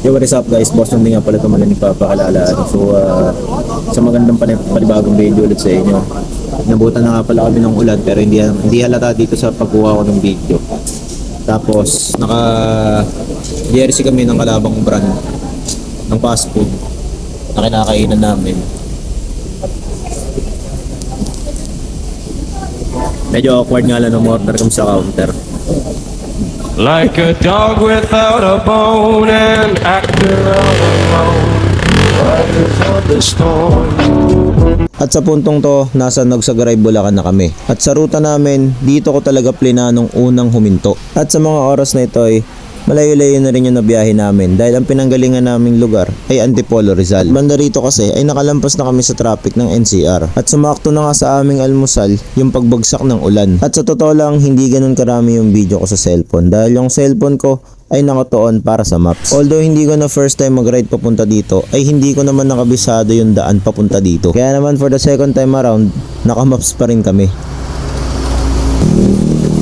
Yo, what is up guys? Boss nandun nga pala ito mali nagpapakilala. So, sa magandang panibagong video ulit sa inyo. Nabutan na nga pala kami ng ulan pero hindi halata dito sa pagkuha ko ng video. Tapos, jersey kami ng kalabang brand ng fast food na kinakainan namin. Medyo awkward nga lang ng order kami sa counter. Like a dog without a bone and actor all alone. Riders on the storm. At sa puntong to, nasa Nogsagaray, Bulacan na kami. At sa ruta namin, dito ko talaga plinanong unang huminto. At sa mga oras na ito ay malayo-layo na rin yung nabiyahe namin dahil ang pinanggalingan naming lugar ay Antipolo, Rizal. Banda rito kasi ay nakalampas na kami sa traffic ng NCR at sumakto na nga sa aming almusal yung pagbagsak ng ulan. At sa totoo lang, hindi ganun karami yung video ko sa cellphone dahil yung cellphone ko ay nakatuon para sa maps. Although hindi ko na first time mag-ride papunta dito, ay hindi ko naman nakabisado yung daan papunta dito. Kaya naman for the second time around, naka-maps pa rin kami.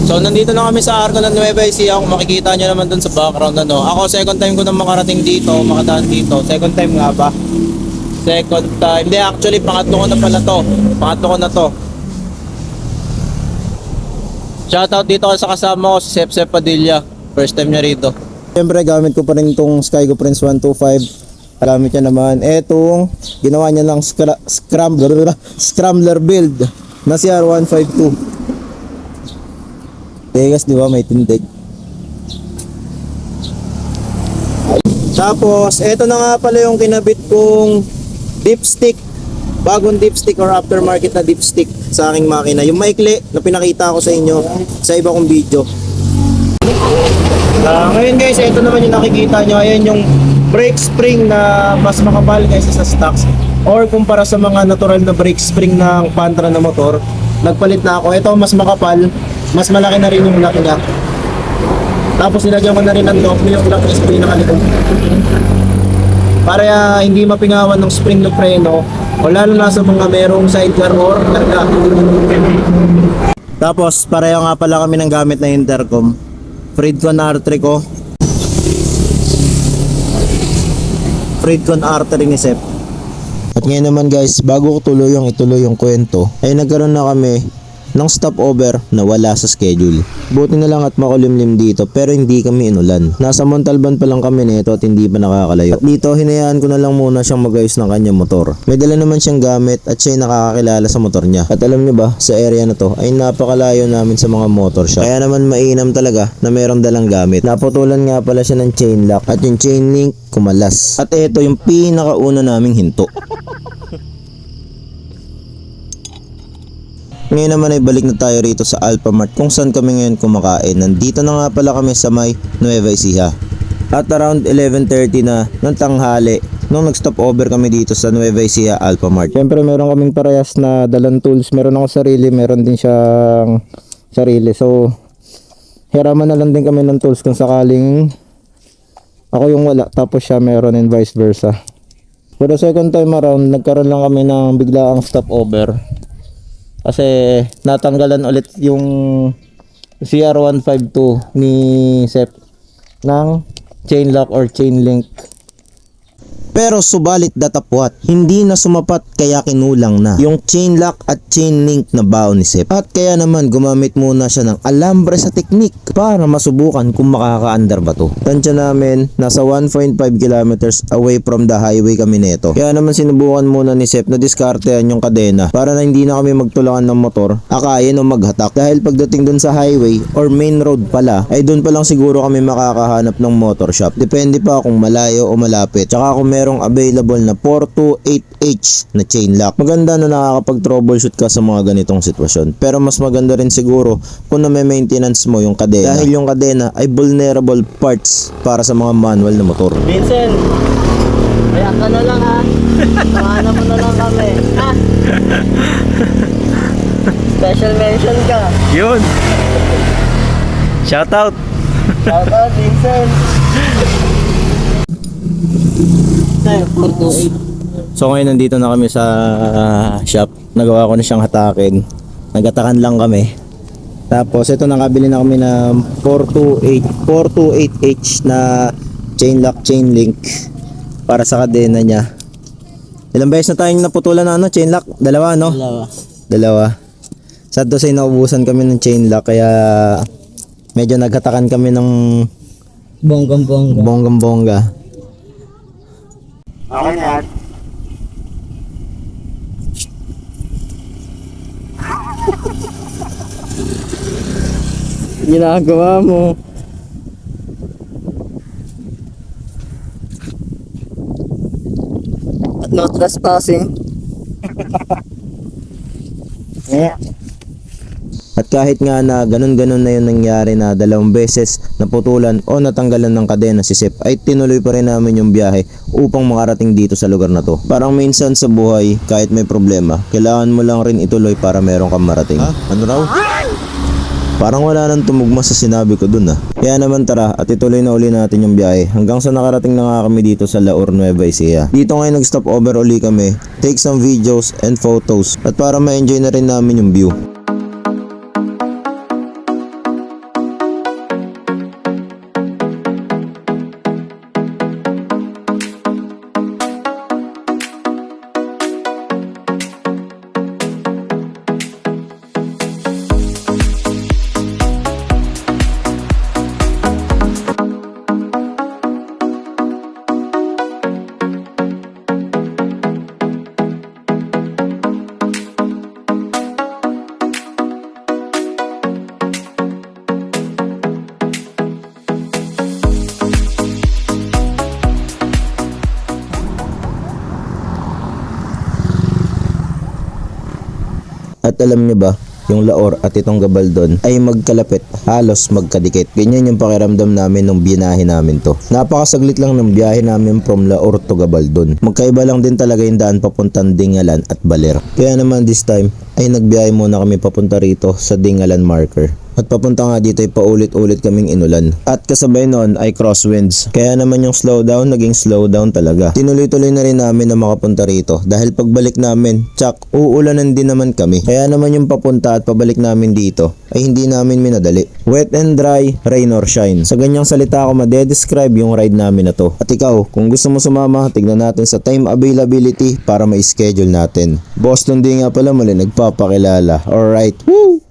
So nandito na kami sa Arco ng Nueva Ecija. Kung makikita nyo naman dun sa background Ako second time ko na makarating dito, makadaan dito. Second time nga ba? Second time. Hindi, actually pangatlo ko na pala to. Pangatlo ko na to. Shoutout dito sa kasama ko si Sep Padilla. First time niya rito. Siyempre gamit ko pa rin itong Skygo Prince 125. Alamit niya naman. Etong ginawa niya ng scrambler build na CR152. Tegas, di ba? May tindig. Tapos, eto na nga pala yung kinabit kong dipstick. Bagong dipstick or aftermarket na dipstick sa aking makina. Yung maikli na pinakita ko sa inyo sa iba kong video. Ngayon guys, eto naman yung nakikita nyo. Ayan yung brake spring na mas makapal kaysa sa stocks. Or kumpara sa mga natural na brake spring ng Pantra na motor, nagpalit na ako. Ito mas makapal. Mas malaki na rin yung lock niya. Tapos nilagyan ko na rin ng lock yung lock is pinakalikod. Para hindi mapingawan ng spring no preno o lalo na sa mga merong sidecar or karga. Tapos pareho nga pala kami ng gamit na intercom. Fredcon R3 ko. Fredcon R3 ni Sep. At ngayon naman guys, bago ko ituloy yung kwento, ay nagkaroon na kami ng stopover na wala sa schedule. Buti na lang at makulimlim dito pero hindi kami inulan. Nasa Montalban pa lang kami nito at hindi pa nakakalayo. At dito hinayaan ko na lang muna siyang magayos ng kanyang motor. May dala naman siyang gamit at siya nakakakilala sa motor niya. At alam niyo ba, sa area na to ay napakalayo namin sa mga motor shop. Kaya naman mainam talaga na mayroong dalang gamit. Naputulan nga pala siya ng chain lock at yung chain link kumalas. At ito yung pinakauna naming hinto. Ngayon naman ay balik na tayo rito sa Alphamart kung saan kami ngayon kumakain. Nandito na nga pala kami sa may Nueva Ecija. At around 11:30 na ng tanghali nung nag-stop over kami dito sa Nueva Ecija Alphamart. Siyempre meron kaming parehas na dalang tools. Meron ako sarili, meron din siyang sarili. So hiraman na lang din kami ng tools kung sakaling ako yung wala tapos siya meron and vice versa. For the second time around, nagkaroon lang kami ng biglaang stop over. Kasi natanggalan ulit yung CR152 ni Sep ng chain lock or chain link. Pero subalit datapwat, hindi na sumapat kaya kinulang na yung chain lock at chain link na baon ni Sep. At kaya naman gumamit muna siya ng alambre sa teknik para masubukan kung makaka-under ba to. Tansya namin, nasa 1.5 kilometers away from the highway kami neto. Kaya naman sinubukan muna ni Sep na diskartehan yung kadena para na hindi na kami magtulangan ng motor, akayin o maghatak. Dahil pagdating dun sa highway or main road pala, ay dun pa lang siguro kami makakahanap ng motor shop. Depende pa kung malayo o malapit. Tsaka kung merong available na 428H na chain lock. Maganda na nakakapag-troubleshoot ka sa mga ganitong sitwasyon. Pero mas maganda rin siguro kung na may maintenance mo yung kadena. Dahil yung kadena ay vulnerable parts para sa mga manual na motor. Vincent, kaya ka na lang ha. Tawanan mo na lang kami. Ha? Special mention ka. Yun! Shoutout! Shout out Vincent. Sir, 428. So ngayon nandito na kami sa shop. Nagawa ko na siyang hatakin. Nagatakan lang kami. Tapos ito nakabili na kami ng 428H na chain lock, chain link para sa kadena niya. Ilang beses na tayong naputulan na chain lock? Dalawa, no? Dalawa. Sa dosay naubusan kami ng chain lock kaya medyo naghatakan kami ng bonggang-bongga. Okay na yan. Ginagawa mo. At no trespassing. At kahit nga na ganun-ganun na yung nangyari na 2 beses naputulan o natanggalan ng kadena si Sep, ay tinuloy pa rin namin yung biyahe upang makarating dito sa lugar na to. Parang minsan sa buhay, kahit may problema, kailangan mo lang rin ituloy para meron kang marating. Ha? Ano raw? Parang wala nang tumugma sa sinabi ko dun ah. Kaya naman tara at ituloy na uli natin yung biyahe hanggang sa nakarating na nga kami dito sa Laur, Nueva Ecija. Dito ngayon nag-stop over uli kami, take some videos and photos at para ma-enjoy na rin namin yung view. At alam niyo ba, yung Laor at itong Gabaldon ay magkalapit, halos magkadikit. Ganyan yung pakiramdam namin nung binahe namin to. Napakasaglit lang ng biyahe namin from Laor to Gabaldon. Magkaiba lang din talaga yung daan papuntang Dingalan at Baler. Kaya naman this time ay nagbiyahe muna kami papunta rito sa Dingalan marker. At papunta nga dito ay paulit-ulit kaming inulan. At kasabay noon ay crosswinds. Kaya naman yung slowdown naging slowdown talaga. Tinuloy-tuloy na rin namin na makapunta rito. Dahil pagbalik namin, tsak, uulanan din naman kami. Kaya naman yung papunta at pabalik namin dito ay hindi namin minadali. Wet and dry, rain or shine. Sa ganyang salita ako madedescribe yung ride namin na to. At ikaw, kung gusto mo sumama, tignan natin sa time availability para ma-schedule natin. Boston din nga pala muli nagpapakilala. Alright, woo!